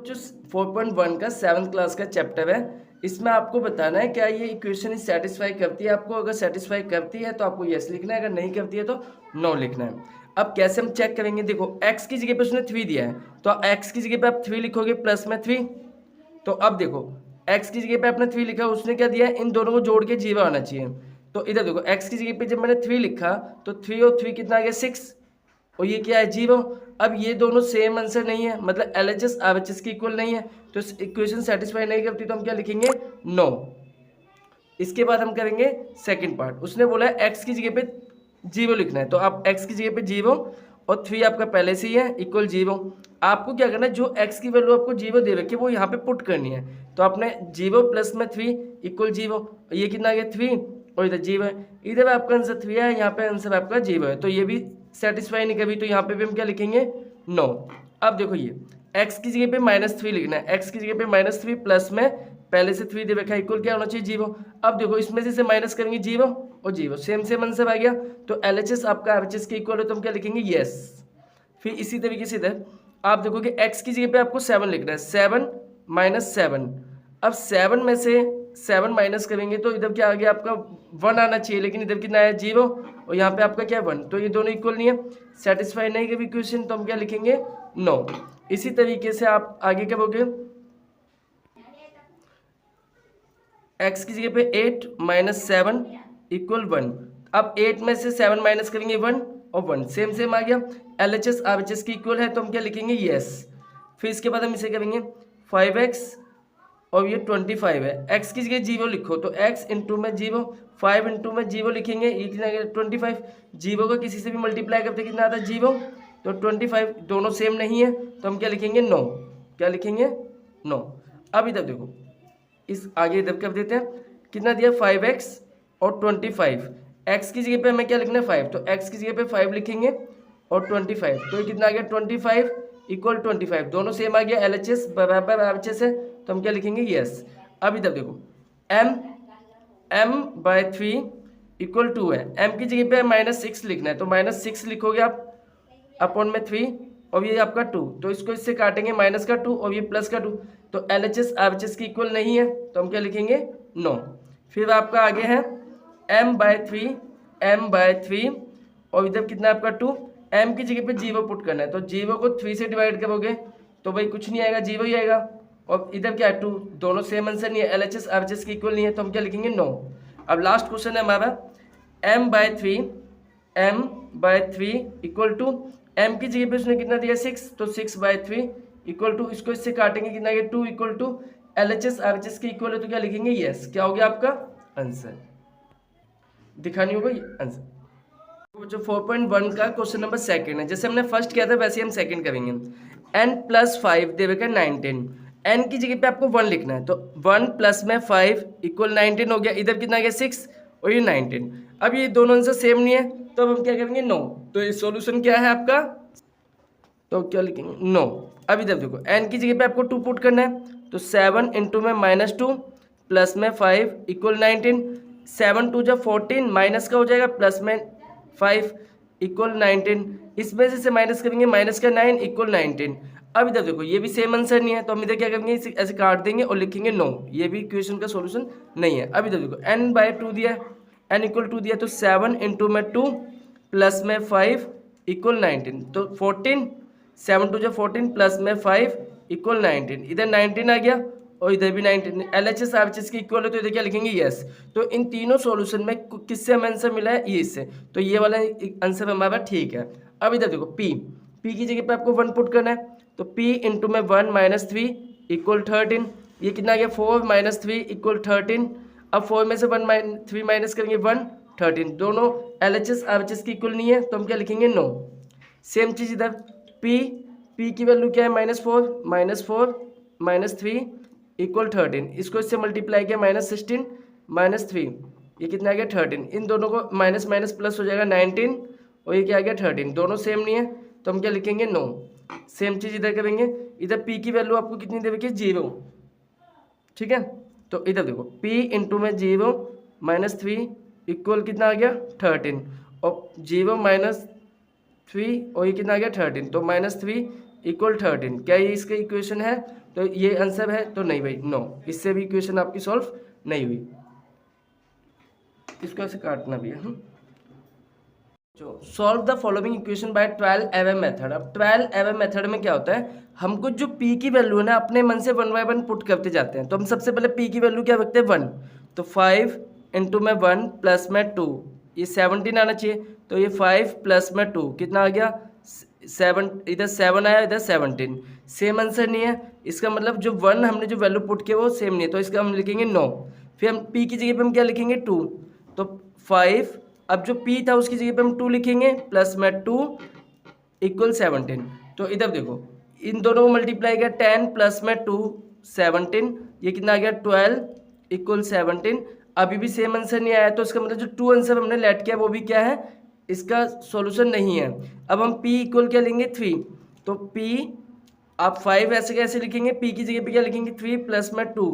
जो 4.1 का 7th class का चैप्टर है, इसमें आपको बताना है क्या ये इक्वेशन सेटिस्फाई करती है आपको। अगर सेटिस्फाई करती है तो आपको यस लिखना है, अगर नहीं करती है तो नो लिखना है। अब कैसे हम चेक करेंगे, देखो x की जगह पे उसने 3 दिया है तो x की जगह पे आप 3 लिखोगे प्लस में 3। तो अब देखो x की जगह पे आपने 3 लिखा, उसने क्या दिया है, इन दोनों को जोड़ के 0 आना चाहिए। तो इधर देखो x की जगह पे जब मैंने 3 लिखा तो 3 और 3 कितना आ गया 6, और ये क्या है 0। अब ये दोनों सेम आंसर नहीं है, मतलब LHS RHS के इक्वल नहीं है, तो इक्वेशन सेटिस्फाई नहीं करती, तो हम क्या लिखेंगे नो। इसके बाद हम करेंगे सेकंड पार्ट। उसने बोला है x की जगह पे 0 लिखना है, तो आप x की जगह पे 0 और 3 आपका पहले से ही है इक्वल 0। आपको क्या करना है, जो x की वैल्यू आपको 0 दे रखी है वो यहाँ पे पुट करनी है। तो आपने 0 प्लस में 3 इक्वल 0, ये कितना आ गया 3, और इधर 0 है, इधर आपका आंसर 3 है, यहाँ पे आंसर आपका 0 है, तो ये भी सेटिस्फाई नहीं करी, तो यहाँ पे भी हम क्या लिखेंगे नो। अब देखो ये x की जगह पे -3 लिखना है, x की जगह पे -3 प्लस में पहले से 3 दे रखा है इक्वल क्या होना चाहिए 0। अब देखो इसमें से माइनस करेंगे 0 और 0, सेम सेम आंसर आ गया, तो LHS आपका RHS के इक्वल है, तो हम क्या लिखेंगे यस। फिर इसी तरीके से इधर आप देखोगे x की जगह पे आपको 7 लिखना है, 7 - 7। अब 7 में से 7 माइनस करेंगे तो इधर क्या आ गया आपका 1 आना चाहिए, लेकिन इधर कितना है 0, और यहाँ पे आपका क्या है 1, तो ये दोनों इक्वल नहीं है, सेटिस्फाई नहीं करी इक्वेशन, तो हम क्या लिखेंगे नो। इसी तरीके से आप आगे क्या बोलोगे, x की जगह पे 8 - 7 इक्वल 1। अब 8 में से 7 माइनस करेंगे 1 और 1 सेम सेम आ गया, LHS RHS की इक्वल है, तो हम क्या लिखेंगे यस। फिर इसके बाद हम इसे करेंगे 5x और ये 25 है, x की जगह 0 लिखो, तो x इंटू में 0, 5 इंटू में 0 लिखेंगे, ये कितना 25, 0 को किसी से भी मल्टीप्लाई करते कितना आता है 0, तो 25 दोनों सेम नहीं है, तो हम क्या लिखेंगे नो। क्या लिखेंगे नो। अब इधर देखो इस आगे इधर कर देते हैं, कितना दिया 5x और 25, x की जगह पे हमें क्या लिखना है 5, तो x की जगह पे 5 लिखेंगे और 25, तो ये कितना आ गया 25 इक्वल 25, दोनों सेम आ गया, LHS बराबर RHS है, तो हम क्या लिखेंगे यस। अब इधर देखो m/3 इक्वल 2 है, m की जगह पे -6 लिखना है, तो -6 लिखोगे आप अपॉन में 3 और ये आपका 2, तो इसको इससे काटेंगे माइनस का 2 और ये प्लस का 2, तो LHS RHS की इक्वल नहीं है, तो हम क्या लिखेंगे नो। फिर आपका आगे है m/3 और इधर कितना आपका 2, m की जगह पे 0 पुट करना है, तो 0 को 3 से डिवाइड करोगे तो भाई कुछ नहीं आएगा 0 ही आएगा, और इधर क्या है 2, दोनों सेम आंसर नहीं है, LHS RHS की इक्वल नहीं है, तो हम क्या लिखेंगे नो। अब लास्ट क्वेश्चन है हमारा m/3 इक्वल टू, m की जगह पे उसने कितना दिया 6, तो 6/3 इक्वल टू, इसको इससे काटेंगे कितना है 2 इक्वल टू LHS RHS के इक्वल है, तो क्या लिखेंगे यस। क्या हो गया आपका आंसर, दिखानी होगा आंसर। जो 4.1 का क्वेश्चन नंबर सेकंड है, जैसे हमने फर्स्ट किया था वैसे हम सेकंड करेंगे। n+5 दे रखा है 19, n की जगह पे आपको 1 लिखना है, तो 1 प्लस में 5 इक्वल 19 हो गया, इधर कितना गया 6 और ये 19। अब ये दोनों आंसर सेम नहीं है, तो अब हम क्या करेंगे नो, तो ये सॉल्यूशन क्या है आपका, तो क्या लिखेंगे नो। अब इधर देखो n की जगह पे आपको 2 पुट करना है, तो 7 इंटू में -2 प्लस में 5 इक्वल 19, 7 2 जब 14 माइनस का हो जाएगा प्लस में 5 इक्वल 19, इसमें से माइनस करेंगे माइनस का 9 इक्वल 19। अब इधर देखो ये भी सेम आंसर नहीं है, तो हम इधर क्या करेंगे ऐसे काट देंगे और लिखेंगे नो, ये भी इक्वेशन का सॉल्यूशन नहीं है। अब इधर देखो n/2 दिया है, n इक्वल 2 दिया, तो 7 इंटू में 2 प्लस में 5 इक्वल 19, तो 14, 7 2 14 प्लस में 5 इक्वल 19, इधर 19 आ गया और इधर भी 19, LHS RHS की इक्वल है, तो इधर क्या लिखेंगे यस। तो इन तीनों सॉल्यूशन में किससे हमें आंसर मिला है, ये इससे, तो ये वाला आंसर हमारा ठीक है। अब इधर देखो p की जगह पे आपको 1 पुट करना है, तो p इंटू में 1 - 3 इक्वल 13, ये कितना आ गया 4 - 3 इक्वल 13। अब 4 में से 3 माइनस करेंगे 1 13, दोनों LHS RHS की इक्वल नहीं है, तो हम क्या लिखेंगे नो। सेम चीज़ इधर p की वैल्यू क्या है -4 - 3 इक्वल 13, इसको इससे मल्टीप्लाई किया -16 - 3, ये कितना आ गया 13, इन दोनों को माइनस माइनस प्लस हो जाएगा 19 और ये क्या आ गया 13, दोनों सेम नहीं है, तो हम क्या लिखेंगे नो। सेम चीज़ इधर करेंगे, इधर p की वैल्यू आपको कितनी दे रखी है 0, ठीक है, तो इधर देखो p इंटू में 0 - 3 इक्वल कितना आ गया 13, और 0 - 3 और ये कितना आ गया 13, तो -3 इक्वल 13। क्या ये इसका इक्वेशन है? तो ये आंसर है? तो नहीं भाई, नो, इससे भी इक्वेशन आपकी सॉल्व नहीं हुई। इसको ऐसे काटना भी है। जो solve the following equation by 12 एवं मेथड। अब 12 एवं मेथड में क्या होता है, हमको जो p की वैल्यू है ना अपने मन से 1 बाय 1 पुट करते जाते हैं। तो हम सबसे पहले p की वैल्यू क्या रखते हैं 1, तो 5 इंटू में 1 प्लस में 2, ये 17 आना चाहिए। तो ये 5 प्लस में 2 कितना आ गया 7, इधर 7 आया, इधर 17। सेम आंसर नहीं है, इसका मतलब जो 1 हमने जो वैल्यू पुट किया वो सेम नहीं है, तो इसका हम लिखेंगे नो। फिर हम p की जगह पे हम क्या लिखेंगे 2, तो 5, अब जो p था उसकी जगह पे हम 2 लिखेंगे प्लस में 2 इक्वल 17। तो इधर देखो इन दोनों को मल्टीप्लाई किया 10 प्लस में 2 17, ये कितना आ गया 12 इक्वल 17। अभी भी सेम आंसर नहीं आया, तो इसका मतलब जो 2 आंसर हमने लेट किया वो भी क्या है, इसका सॉल्यूशन नहीं है। अब हम p इक्वल क्या लेंगे 3, तो p आप 5 ऐसे कैसे लिखेंगे, p की जगह पे क्या लिखेंगे 3 प्लस में 2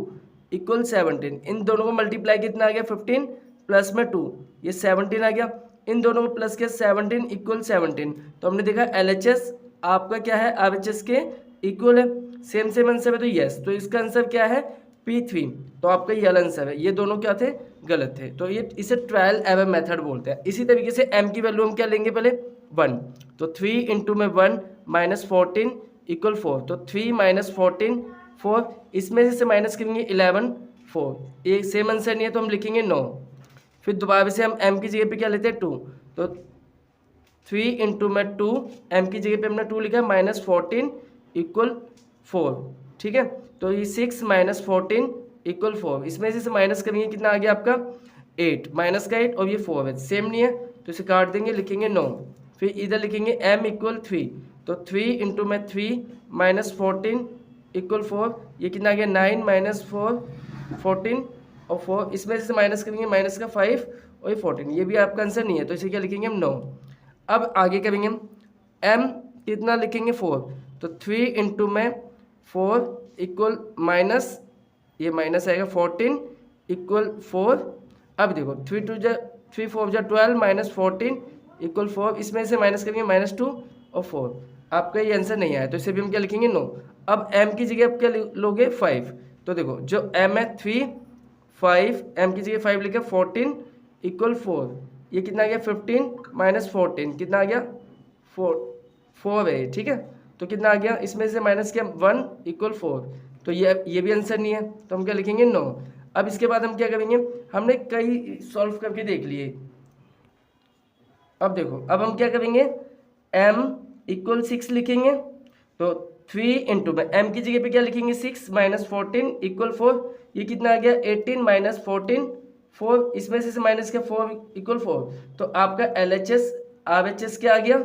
इक्वल 17। इन दोनों को मल्टीप्लाई कितना आ गया 15 प्लस में 2, ये 17 आ गया। इन दोनों को प्लस किया 17 इक्वल 17। तो हमने देखा LHS आपका क्या है RHS के इक्वल है, सेम सेम आंसर है, तो यस, तो इसका आंसर क्या है P3। तो आपका ये आंसर है, ये दोनों क्या थे, गलत थे। तो ये इसे ट्रायल एरर मेथड बोलते हैं। इसी तरीके से m की वैल्यू हम क्या लेंगे पहले 1, तो 3 इंटू में 1 माइनस 14 इक्वल 4, तो 3 माइनस 14 4, इसमें से माइनस करेंगे 11 4, ये सेम आंसर नहीं है तो हम लिखेंगे नो। फिर दोबारा से हम m की जगह पे क्या लेते हैं 2, तो 3 इंटू में 2, m की जगह पे हमने 2 लिखा है माइनस 14 इक्वल 4, ठीक है। तो ये 6 माइनस 14 इक्वल 4, इसमें से माइनस करेंगे कितना आ गया आपका 8, माइनस का 8 और ये 4 है, सेम नहीं है तो इसे काट देंगे, लिखेंगे नो। फिर इधर लिखेंगे m इक्वल 3, तो 3 इंटू में 3 माइनस 14 इक्वल 4, ये कितना आ गया 9 माइनस 4 14 और 4, इसमें से माइनस करेंगे माइनस का 5 और ये 14, ये भी आपका आंसर नहीं है तो इसे क्या लिखेंगे हम नो। अब आगे करेंगे हम m कितना लिखेंगे 4, तो 3 इंटू में 4 इक्वल माइनस, ये माइनस आएगा 14 इक्वल 4। अब देखो 3 2 जा 3 4 जा 12 माइनस 14 इक्वल 4, इसमें से माइनस करेंगे माइनस 2 और 4, आपका ये आंसर नहीं आया तो इसे भी हम क्या लिखेंगे नो। अब m की जगह आप क्या लोगे 5, तो देखो जो m है 3 5, m की जगह 5 लिखा 14 इक्वल 4, ये कितना आ गया 15 माइनस 14 कितना आ गया 4 है, ठीक है। तो कितना आ गया, इसमें से माइनस किया 1 इक्वल 4, तो ये भी आंसर नहीं है तो हम क्या लिखेंगे नो। अब इसके बाद हम क्या करेंगे, हमने कई सॉल्व करके देख लिए। अब देखो अब हम क्या करेंगे m इक्वल 6 लिखेंगे, तो 3 इंटू में m की जगह पे क्या लिखेंगे 6 माइनस 14 इक्वल 4, ये कितना आ गया 18 माइनस 14 4, इसमें से माइनस का 4 इक्वल 4, तो आपका LHS RHS क्या आ गया,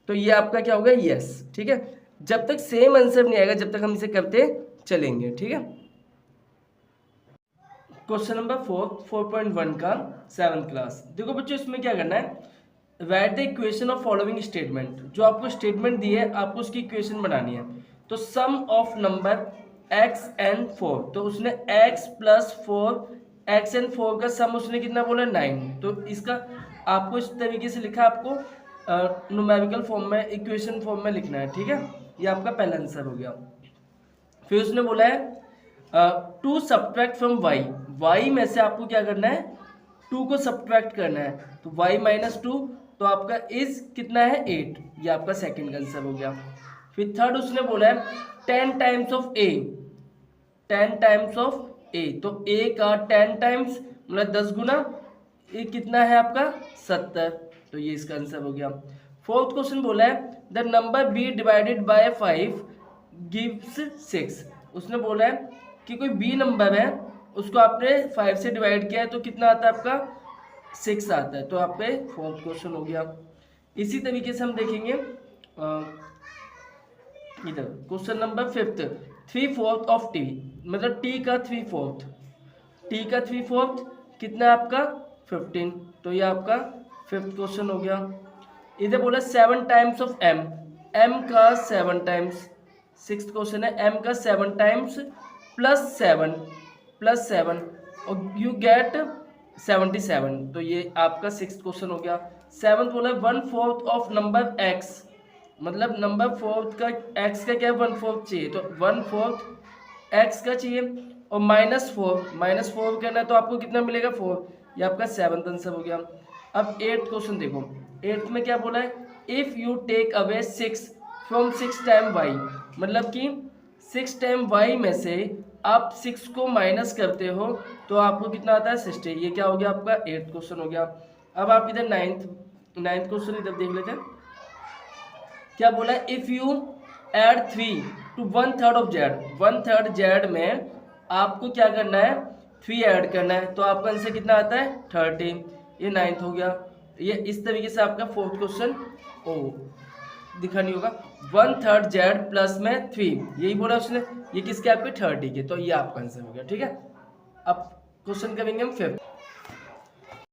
तो ये आपका क्या होगा यस, ठीक है। जब तक सेम आंसर नहीं आएगा जब तक हम इसे करते चलेंगे, ठीक है। क्वेश्चन नंबर 4.1 का 7th क्लास। देखो बच्चों इसमें क्या करना है, right the equation of following statement. जो आपको स्टेटमेंट दी है आपको उसकी इक्वेशन बनानी है। तो सम ऑफ नंबर x एंड 4, तो उसने x प्लस 4 x एंड 4 का सम उसने कितना बोला 9, तो इसका आपको इस तरीके से लिखा, आपको न्यूमेरिकल फॉर्म में इक्वेशन फॉर्म में लिखना है, ठीक है। ये आपका पहला आंसर हो गया। फिर उसने बोला है टू सब्ट्रैक्ट फ्रॉम y में से आपको क्या करना है 2 को सब्ट्रैक्ट करना है, तो y माइनस 2, तो आपका इज कितना है 8, ये आपका सेकंड आंसर हो गया। फिर थर्ड उसने बोला है 10 times of a, 10 times of a, तो a का 10 टाइम्स मतलब 10 गुना, ये कितना है आपका 70, तो ये इसका आंसर हो गया। फोर्थ क्वेश्चन बोला है the number b divided by 5 gives 6, उसने बोला है कि कोई b नंबर है उसको आपने 5 से डिवाइड किया है तो कितना आता है आपका 6 आता है, तो आपका फोर्थ क्वेश्चन हो गया। इसी तरीके से हम देखेंगे इधर question number 5th 3/4 of t, मतलब t का 3/4, t का 3/4 कितना आपका 15, तो ये आपका 5th क्वेश्चन हो गया। इधर बोला 7 टाइम्स ऑफ m, m का 7 टाइम्स, 6th क्वेश्चन है m का 7 टाइम्स प्लस 7 और यू गेट 77, तो ये आपका 6th क्वेश्चन हो गया। 7th बोला 1/4 ऑफ नंबर x, मतलब नंबर फोर्थ का एक्स का क्या 1/4 चाहिए, तो 1/4 एक्स का चाहिए और -4 करना है तो आपको कितना मिलेगा 4। ये आपका 7th आंसर हो गया। अब 8th क्वेश्चन देखो, 8th में क्या बोला है, if you take away 6 from 6 time Y, मतलब कि 6 टाइम वाई में से आप 6 को माइनस करते हो तो आपको कितना आता है 60। ये क्या हो गया आपका 8th क्वेश्चन हो गया। अब आप इधर नाइन्थ क्वेश्चन इधर देख लेते हैं, क्या बोला है, if you add 3 to 1/3 of Z, 1/3 Z में आपको क्या करना है 3 ऐड करना है, तो आपका आंसर कितना आता है 30। ये 9th हो गया। ये इस तरीके से आपका 4th क्वेश्चन ओ दिखा नहीं होगा, 1/3 जेड प्लस में 3, यही बोला उसने, ये किसके आपके 30 के, तो ये आपका आंसर हो गया। ठीक है, अब क्वेश्चन करेंगे हम 5th